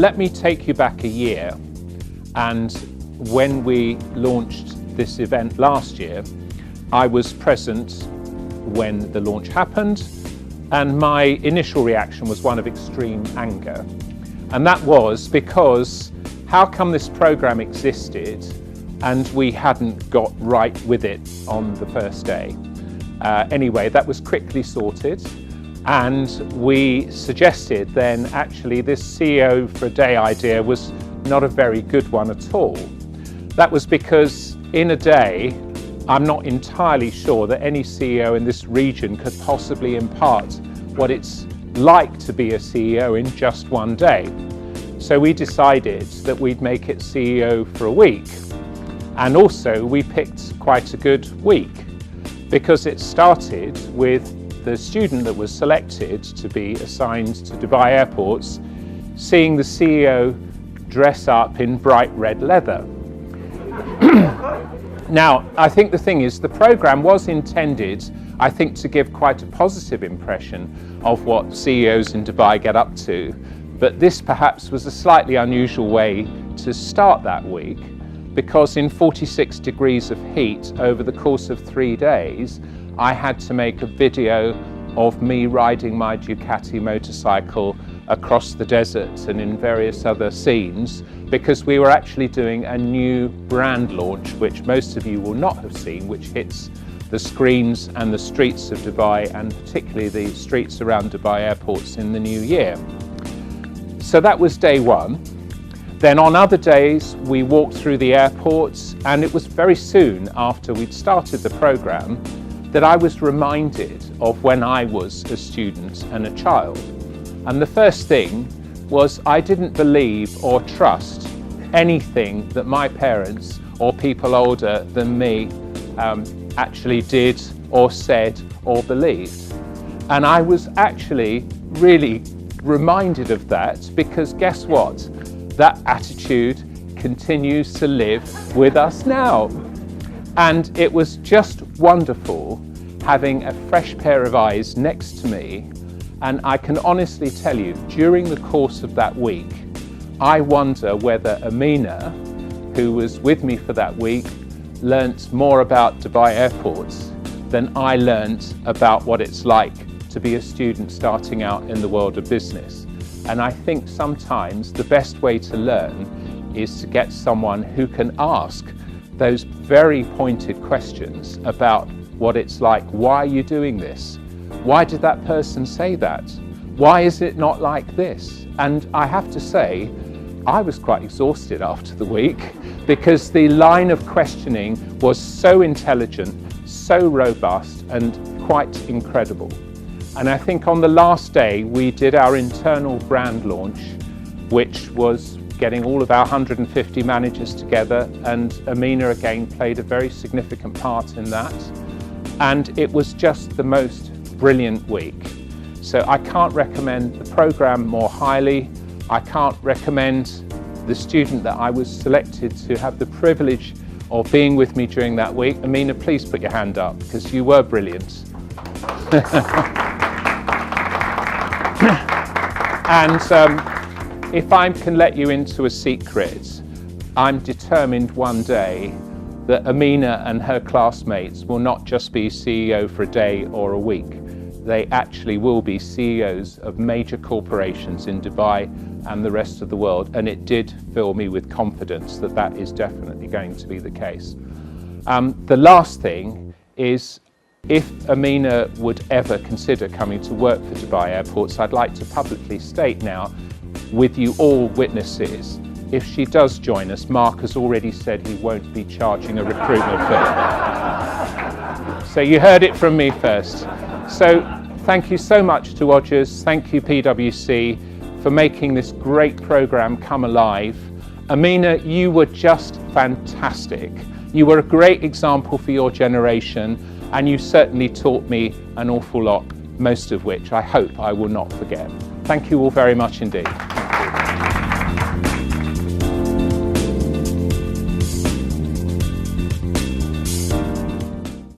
Let me take you back a year, and when we launched this event last year, I was present when the launch happened, and my initial reaction was one of extreme anger. And that was because how come this program existed and we hadn't got right with it on the first day? Anyway, that was quickly sorted, and we suggested then actually this CEO for a Day idea was not a very good one at all. That was because in a day, I'm not entirely sure that any CEO in this region could possibly impart what it's like to be a CEO in just one day. So we decided that we'd make it CEO for a week. And also we picked quite a good week because it started with the student that was selected to be assigned to Dubai airports, seeing the CEO dress up in bright red leather. Now, I think the thing is, the program was intended, I think, to give quite a positive impression of what CEOs in Dubai get up to. But this perhaps was a slightly unusual way to start that week, because in 46 degrees of heat over the course of 3 days, I had to make a video of me riding my Ducati motorcycle across the desert and in various other scenes, because we were actually doing a new brand launch, which most of you will not have seen, which hits the screens and the streets of Dubai, and particularly the streets around Dubai airports in the new year. So that was day one. Then on other days, we walked through the airports, and it was very soon after we'd started the program that I was reminded of when I was a student and a child. And the first thing was I didn't believe or trust anything that my parents or people older than me actually did or said or believed. And I was actually really reminded of that, because guess what? That attitude continues to live with us now. And it was just wonderful having a fresh pair of eyes next to me. And I can honestly tell you, during the course of that week, I wonder whether Amina, who was with me for that week, learnt more about Dubai airports than I learnt about what it's like to be a student starting out in the world of business. And I think sometimes the best way to learn is to get someone who can ask those very pointed questions about what it's like. Why are you doing this? Why did that person say that? Why is it not like this? And I have to say, I was quite exhausted after the week, because the line of questioning was so intelligent, so robust, and quite incredible. And I think on the last day, we did our internal brand launch, which was getting all of our 150 managers together, and Amina again played a very significant part in that. And it was just the most brilliant week. So I can't recommend the program more highly. I can't recommend the student that I was selected to have the privilege of being with me during that week. Amina, please put your hand up, because you were brilliant. And if I can let you into a secret, I'm determined one day that Amina and her classmates will not just be CEO for a day or a week. They actually will be CEOs of major corporations in Dubai and the rest of the world. And it did fill me with confidence that that is definitely going to be the case. The last thing is, if Amina would ever consider coming to work for Dubai airports, I'd like to publicly state now, with you all witnesses, if she does join us, Mark has already said he won't be charging a recruitment fee. So you heard it from me first. So thank you so much to Odgers, thank you PwC for making this great program come alive. Amina, you were just fantastic. You were a great example for your generation, and you certainly taught me an awful lot, most of which I hope I will not forget. Thank you all very much indeed.